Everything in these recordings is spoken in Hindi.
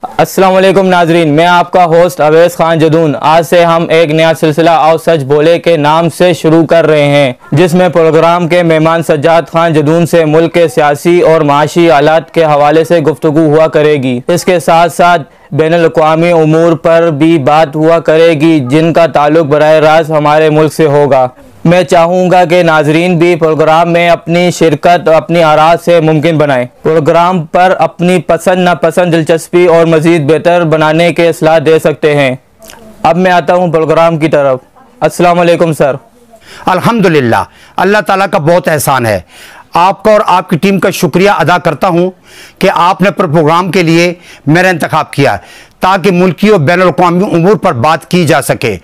अस्सलाम वालेकुम नाजरीन, मैं आपका होस्ट अवैस खान जदून। आज से हम एक नया सिलसिला आओ सच बोले के नाम से शुरू कर रहे हैं, जिसमें प्रोग्राम के मेहमान सज्जाद खान जदून से मुल्क के सियासी और माशी हालात के हवाले से गुफ्तगू हुआ करेगी। इसके साथ साथ बैनुल-अक़वामी उमूर पर भी बात हुआ करेगी, जिनका ताल्लुक बराह रास्त हमारे मुल्क से होगा। मैं चाहूँगा कि नाजरीन भी प्रोग्राम में अपनी शिरकत अपनी आरात से मुमकिन बनाएं। प्रोग्राम पर अपनी पसंद नापसंद, दिलचस्पी और मज़ीद बेहतर बनाने के सलाह दे सकते हैं। अब मैं आता हूँ प्रोग्राम की तरफ। अस्सलाम वालेकुम सर। अल्हम्दुलिल्लाह, अल्लाह ताला का बहुत एहसान है। आपका और आपकी टीम का शुक्रिया अदा करता हूं कि आपने प्रोग्राम के लिए मेरा इंतखाब किया ताकि मुल्की और बैनुल-अक़वामी उमूर पर बात की जा सके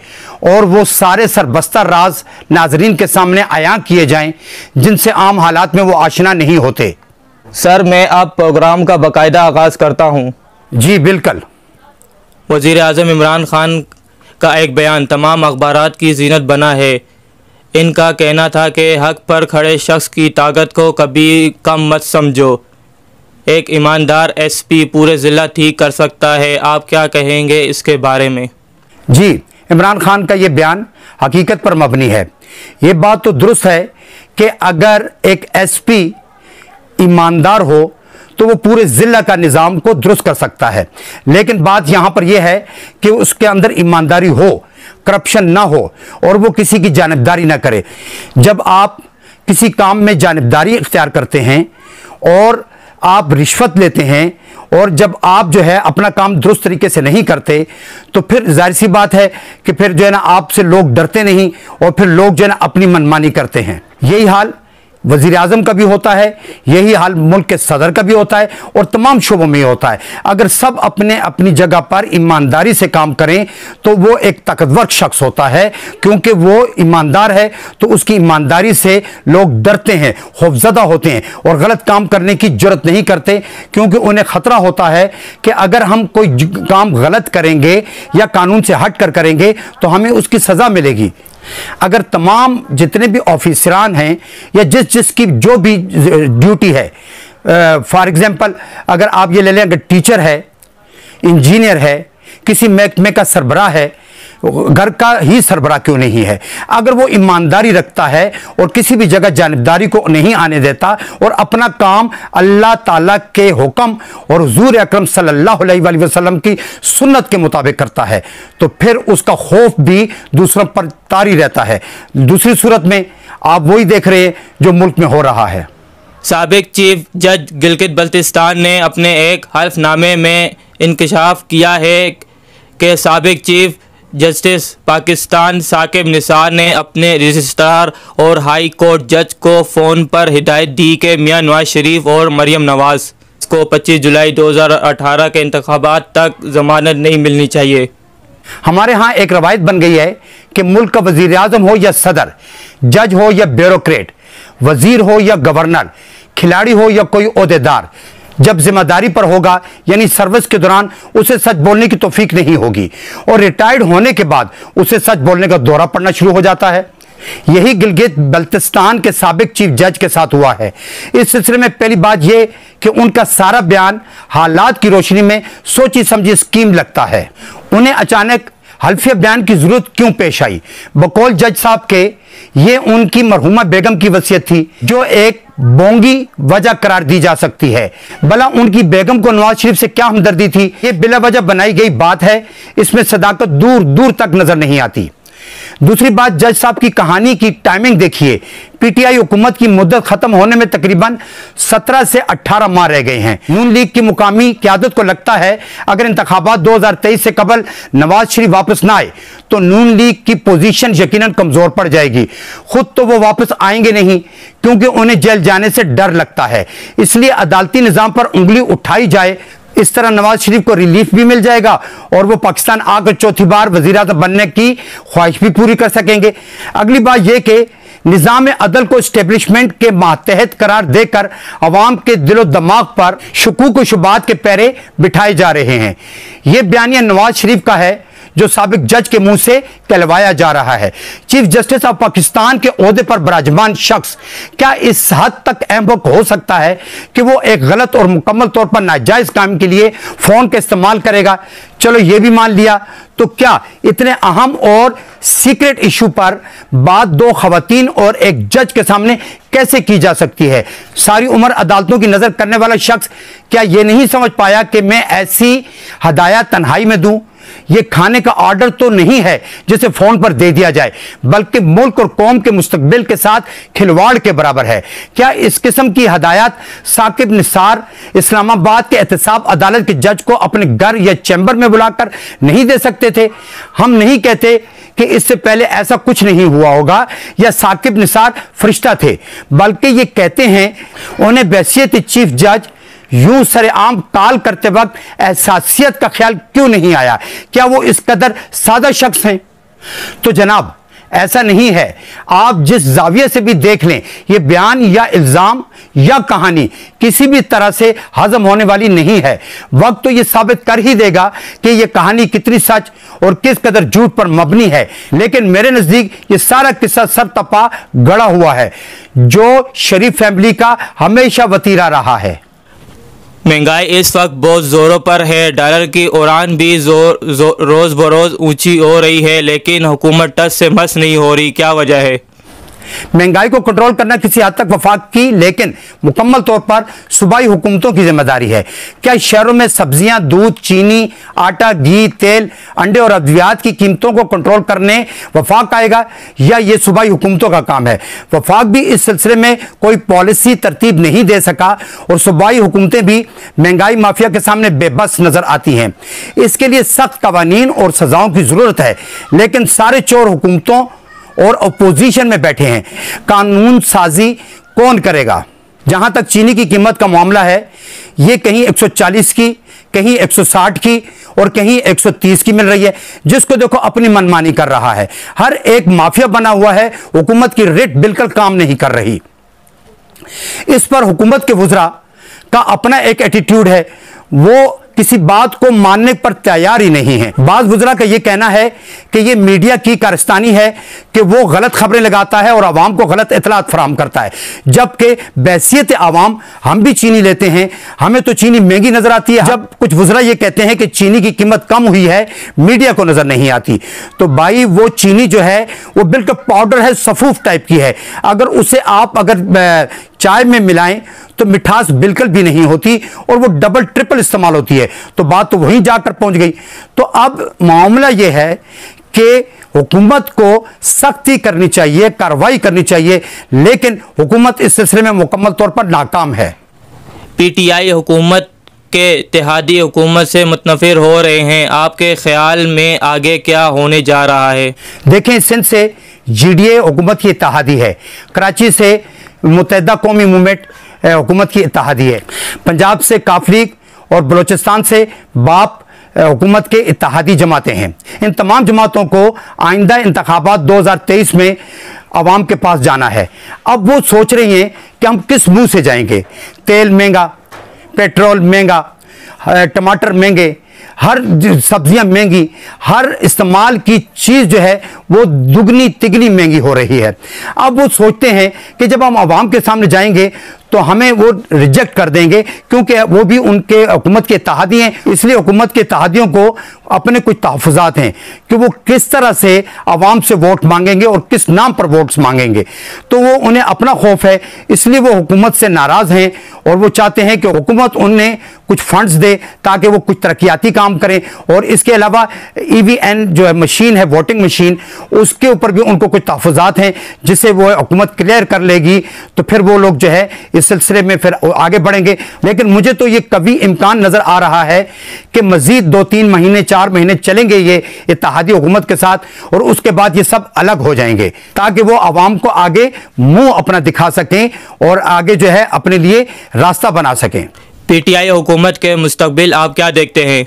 और वो सारे सरबस्ता राज नाजरीन के सामने आयां किए जाएं जिनसे आम हालात में वो आशना नहीं होते। सर, मैं अब प्रोग्राम का बाकायदा आगाज़ करता हूँ। जी बिल्कुल। वज़ीर आज़म इमरान खान का एक बयान तमाम अखबारात की ज़ीनत बना है। इनका कहना था कि हक पर खड़े शख्स की ताकत को कभी कम मत समझो। एक ईमानदार एसपी पूरे ज़िला ठीक कर सकता है। आप क्या कहेंगे इसके बारे में? जी, इमरान खान का ये बयान हकीकत पर मबनी है। ये बात तो दुरुस्त है कि अगर एक एसपी ईमानदार हो तो वो पूरे ज़िला का निज़ाम को दुरुस्त कर सकता है, लेकिन बात यहाँ पर यह है कि उसके अंदर ईमानदारी हो, करप्शन ना हो और वो किसी की जानिबदारी ना करे। जब आप किसी काम में जानिबदारी इख्तियार करते हैं और आप रिश्वत लेते हैं और जब आप जो है अपना काम दुरुस्त तरीके से नहीं करते तो फिर जाहिर सी बात है कि फिर जो है ना आपसे लोग डरते नहीं और फिर लोग जो है ना अपनी मनमानी करते हैं। यही हाल वज़ीर आज़म का भी होता है, यही हाल मुल्क के सदर का भी होता है और तमाम शोबों में होता है। अगर सब अपने अपनी जगह पर ईमानदारी से काम करें तो वो एक ताकतवर शख्स होता है, क्योंकि वो ईमानदार है तो उसकी ईमानदारी से लोग डरते हैं, खौफज़दा होते हैं और गलत काम करने की जुर्रत नहीं करते, क्योंकि उन्हें ख़तरा होता है कि अगर हम कोई काम गलत करेंगे या कानून से हट कर करेंगे तो हमें उसकी सज़ा मिलेगी। अगर तमाम जितने भी ऑफिसरान हैं या जिसकी जो भी ड्यूटी है, फॉर एग्जांपल अगर आप ये ले लें, अगर टीचर है, इंजीनियर है, किसी महकमे का सरबराह है, घर का ही सरबराह क्यों नहीं है, अगर वो ईमानदारी रखता है और किसी भी जगह जानिबदारी को नहीं आने देता और अपना काम अल्लाह ताला के हुक्म और हुजूर अकरम सल्लल्लाहु अलैहि वसल्लम की सुन्नत के मुताबिक करता है तो फिर उसका खौफ भी दूसरों पर तारी रहता है। दूसरी सूरत में आप वही देख रहे हैं जो मुल्क में हो रहा है। साबिक चीफ जज गिलगित बल्तिस्तान ने अपने एक हल्फनामे में इंकशाफ किया है कि साबिक चीफ जस्टिस पाकिस्तान साकिब निसार ने अपने रजिस्ट्रार और हाई कोर्ट जज को फ़ोन पर हिदायत दी कि मियां नवाज शरीफ और मरियम नवाज को 25 जुलाई 2018 के इंतखाबात तक ज़मानत नहीं मिलनी चाहिए। हमारे यहाँ एक रवायत बन गई है कि मुल्क का वज़ीर आज़म हो या सदर, जज हो या ब्यूरोक्रेट, वज़ीर हो या गवर्नर, खिलाड़ी हो या कोई ओहदेदार, जब जिम्मेदारी पर होगा यानी सर्विस के दौरान उसे सच बोलने की तौफीक नहीं होगी और रिटायर्ड होने के बाद उसे सच बोलने का दौरा पड़ना शुरू हो जाता है। यही गिलगित बल्तिस्तान के साबिक चीफ जज के साथ हुआ है। इस सिलसिले में पहली बात यह कि उनका सारा बयान हालात की रोशनी में सोची समझी स्कीम लगता है। उन्हें अचानक हल्फिया बयान की जरूरत क्यों पेश आई? बकौल जज साहब के ये उनकी मरहुमा बेगम की वसीयत थी जो एक बोंगी वजह करार दी जा सकती है। भला उनकी बेगम को नवाज शरीफ से क्या हमदर्दी थी? ये बिला वजह बनाई गई बात है, इसमें सदाकत दूर दूर तक नजर नहीं आती। दूसरी बात, जज साहब की कहानी की टाइमिंग देखिए। पीटीआई हुकूमत की मुद्दत खत्म होने में तकरीबन 17 से 18 माह रह गए हैं। नून लीग की मुकामी क़यादत को लगता है अगर इंतखाबात 2023 से कबल नवाज शरीफ वापस ना आए तो नून लीग की पोजीशन यकीनन कमजोर पड़ जाएगी। खुद तो वो वापस आएंगे नहीं क्योंकि उन्हें जेल जाने से डर लगता है, इसलिए अदालती निज़ाम पर उंगली उठाई जाए। इस तरह नवाज शरीफ को रिलीफ भी मिल जाएगा और वो पाकिस्तान आकर चौथी बार वज़ीर आज़म बनने की ख्वाहिश भी पूरी कर सकेंगे। अगली बात यह कि निज़ाम अदल को एस्टेब्लिशमेंट के मातहत करार देकर अवाम के दिलो दिमाग पर शकूक व शुबात के पैरे बिठाए जा रहे हैं। यह बयानिया नवाज शरीफ का है जो साबिक जज के मुंह से कहलवाया जा रहा है। चीफ जस्टिस ऑफ पाकिस्तान के ओहदे पर विराजमान शख्स क्या इस हद तक अहमक हो सकता है कि वो एक गलत और मुकम्मल तौर पर नाजायज काम के लिए फोन का इस्तेमाल करेगा? चलो ये भी मान लिया, तो क्या इतने अहम और सीक्रेट इशू पर बात दो खवातीन और एक जज के सामने कैसे की जा सकती है? सारी उम्र अदालतों की नजर करने वाला शख्स क्या यह नहीं समझ पाया कि मैं ऐसी हदायत तन्हाई में दूं? यह खाने का ऑर्डर तो नहीं है जिसे फोन पर दे दिया जाए, बल्कि मुल्क और कौम के मुस्तकबिल के साथ खिलवाड़ के बराबर है। क्या इस किस्म की हदायत साकिब निसार इस्लामाबाद के एहतसाब अदालत के जज को अपने घर या चैम्बर में बुलाकर नहीं दे सकते थे? हम नहीं कहते कि इससे पहले ऐसा कुछ नहीं हुआ होगा या साकिब निसार फरिश्ता थे, बल्कि ये कहते हैं उन्हें बहैसियत चीफ जज यूं सरेआम कॉल करते वक्त एहसासियत का ख्याल क्यों नहीं आया? क्या वो इस कदर सादा शख्स हैं? तो जनाब, ऐसा नहीं है। आप जिस जाविये से भी देख लें, यह बयान या इल्जाम या कहानी किसी भी तरह से हजम होने वाली नहीं है। वक्त तो यह साबित कर ही देगा कि यह कहानी कितनी सच और किस कदर झूठ पर मबनी है। लेकिन मेरे नजदीक यह सारा किस्सा सर तपा गड़ा हुआ है, जो शरीफ फैमिली का हमेशा वतीरा रहा है। महंगाई इस वक्त बहुत ज़ोरों पर है। डॉलर की उड़ान भी रोज़ बरोज़ ऊंची हो रही है, लेकिन हुकूमत टस से मस नहीं हो रही। क्या वजह है? महंगाई को कंट्रोल करना किसी हद तक वफाक की, लेकिन मुकम्मल तौर पर सूबाई हुकूमतों की जिम्मेदारी है। क्या शहरों में सब्जियां, दूध, चीनी, आटा, घी, तेल, अंडे और अद्वियात की कीमतों को कंट्रोल करने वफाक आएगा, या ये सूबाई हुकूमतों का काम है? वफाक भी इस सिलसिले में कोई पॉलिसी तरतीब नहीं दे सका और सूबाई हुकूमतें भी महंगाई माफिया के सामने बेबस नजर आती हैं। इसके लिए सख्त कवानीन और सजाओं की जरूरत है, लेकिन सारे चोर हुकूमतों और अपोजिशन में बैठे हैं। कानून साजी कौन करेगा? जहां तक चीनी की कीमत का मामला है, यह कहीं 140 की, कहीं 160 की और कहीं 130 की मिल रही है। जिसको देखो अपनी मनमानी कर रहा है। हर एक माफिया बना हुआ है। हुकूमत की रेट बिल्कुल काम नहीं कर रही। इस पर हुकूमत के वुज़रा का अपना एक एटीट्यूड है, वो किसी बात को मानने पर तैयार ही नहीं है। बाज़ वुज़रा का यह कहना है कि यह मीडिया की कारस्तानी है कि वो गलत खबरें लगाता है और आवाम को गलत इतलात फराहम करता है, जबकि बहैसियत आवाम हम भी चीनी लेते हैं, हमें तो चीनी महंगी नजर आती है। जब कुछ वुज़रा ये कहते हैं कि चीनी की कीमत कम हुई है, मीडिया को नजर नहीं आती, तो भाई वो चीनी जो है वो बिल्कुल पाउडर है, सफूफ टाइप की है। अगर उसे आप अगर चाय में मिलाएं तो मिठास बिल्कुल भी नहीं होती और वो डबल ट्रिपल इस्तेमाल होती है। तो बात तो वहीं जाकर पहुंच गई। तो अब मामला यह है कि हुकूमत को सख्ती करनी चाहिए, कार्रवाई करनी चाहिए, लेकिन हुकूमत इस सिलसिले में मुकम्मल तौर पर नाकाम है। पीटीआई हुकूमत के इत्तेहादी हुकूमत से मुतनफिर हो रहे हैं। आपके ख्याल में आगे क्या होने जा रहा है? देखें, सिंध से जीडीए हुकूमत की इत्तेहादी है, कराची से मुत्तहिदा कौमी मूवमेंट हुकूमत की इत्तेहादी है, पंजाब से काफ लीग और बलोचिस्तान से बाप हुकूमत के इत्तेहादी जमातें हैं। इन तमाम जमातों को आइंदा इंतखाबात 2023 में अवाम के पास जाना है। अब वो सोच रही हैं कि हम किस मुंह से जाएंगे। तेल महंगा, पेट्रोल महंगा, टमाटर महंगे, हर सब्जियां महंगी, हर इस्तेमाल की चीज़ जो है वो दुगनी तिगनी महंगी हो रही है। अब वो सोचते हैं कि जब हम आवाम के सामने जाएंगे तो हमें वो रिजेक्ट कर देंगे, क्योंकि वो भी उनके हुकूमत के इत्तेहादी हैं। इसलिए हुकूमत के इत्तेहादियों को अपने कुछ तहफ़्फ़ुज़ात हैं कि वो किस तरह से आवाम से वोट मांगेंगे और किस नाम पर वोट्स मांगेंगे। तो वो उन्हें अपना खौफ है, इसलिए वो हुकूमत से नाराज़ हैं और वो चाहते हैं कि हुकूमत उन्हें कुछ फंड्स दे ताकि वो कुछ तरक्याती काम करें। और इसके अलावा EVN जो है मशीन है, वोटिंग मशीन, उसके ऊपर भी उनको कुछ तहफ़्फ़ुज़ात हैं, जिससे वो हुकूमत क्लियर कर लेगी तो फिर वो लोग जो है इस सिलसिले में फिर आगे बढ़ेंगे। लेकिन मुझे तो ये कभी इम्कान नजर आ रहा है कि मजीद 2-3 महीने 4 महीने चलेंगे ये इत्तेहादी हुकूमत के साथ, और उसके बाद ये सब अलग हो जाएंगे, ताकि वो आवाम को आगे मुंह अपना दिखा सकें और आगे जो है अपने लिए रास्ता बना सकें। पीटीआई हुकूमत के मुस्तकबिल आप क्या देखते हैं?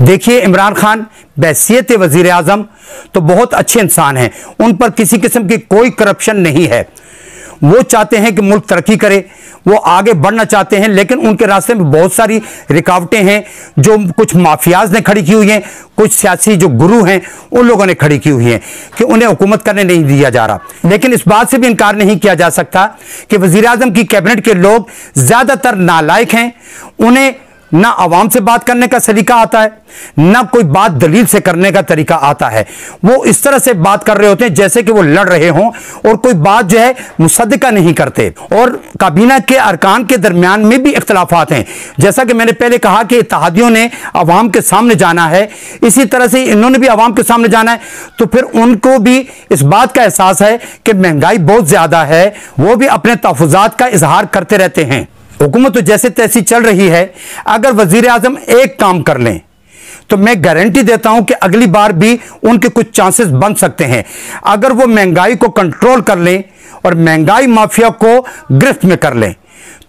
देखिए, इमरान खान बहैसियत वजीर आज़म तो बहुत अच्छे इंसान हैं, उन पर किसी किस्म की कोई करप्शन नहीं है। वो चाहते हैं कि मुल्क तरक्की करे, वो आगे बढ़ना चाहते हैं, लेकिन उनके रास्ते में बहुत सारी रुकावटें हैं जो कुछ माफियाज ने खड़ी की हुई हैं, कुछ सियासी जो गुरु हैं उन लोगों ने खड़ी की हुई हैं कि उन्हें हुकूमत करने नहीं दिया जा रहा। लेकिन इस बात से भी इनकार नहीं किया जा सकता कि वजीर आजम की कैबिनेट के लोग ज्यादातर नालायक हैं, उन्हें ना आवाम से बात करने का तरीका आता है, ना कोई बात दलील से करने का तरीका आता है। वो इस तरह से बात कर रहे होते हैं जैसे कि वो लड़ रहे हों और कोई बात जो है मुसद्दिका नहीं करते। और काबीना के अरकान के दरमियान में भी इख्तलाफात हैं। जैसा कि मैंने पहले कहा कि इत्तेहादियों ने अवाम के सामने जाना है, इसी तरह से इन्होंने भी अवाम के सामने जाना है, तो फिर उनको भी इस बात का एहसास है कि महंगाई बहुत ज्यादा है। वो भी अपने तहफ़्फ़ुज़ात का इजहार करते रहते हैं। हुकूमत तो जैसे तैसी चल रही है, अगर वजीर आजम एक काम कर लें तो मैं गारंटी देता हूं कि अगली बार भी उनके कुछ चांसेस बन सकते हैं। अगर वो महंगाई को कंट्रोल कर लें और महंगाई माफिया को गिरफ्त में कर लें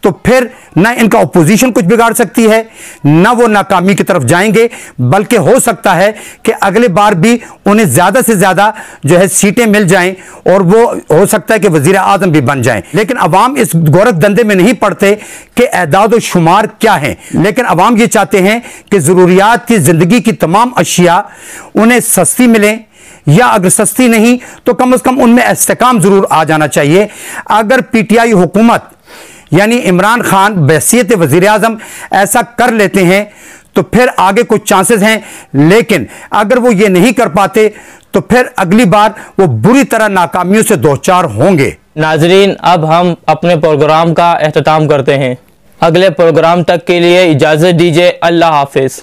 तो फिर ना इनका ओपोजिशन कुछ बिगाड़ सकती है, ना वो नाकामी की तरफ जाएंगे, बल्कि हो सकता है कि अगले बार भी उन्हें ज्यादा से ज्यादा जो है सीटें मिल जाएं और वो हो सकता है कि वजीर आजम भी बन जाएं। लेकिन अवाम इस गोरख धंधे में नहीं पड़ते कि एदाद व शुमार क्या है, लेकिन अवाम ये चाहते हैं कि जरूरियात की जिंदगी की तमाम अशिया उन्हें सस्ती मिलें, या अगर सस्ती नहीं तो कम से कम उनमें इस्तेकाम जरूर आ जाना चाहिए। अगर पीटीआई हुकूमत यानी इमरान खान बहैसियत वजीर आजम ऐसा कर लेते हैं तो फिर आगे कुछ चांसेस हैं, लेकिन अगर वो ये नहीं कर पाते तो फिर अगली बार वो बुरी तरह नाकामियों से दो चार होंगे। नाजरीन, अब हम अपने प्रोग्राम का एख्तिताम करते हैं। अगले प्रोग्राम तक के लिए इजाज़त दीजिए। अल्लाह हाफिज।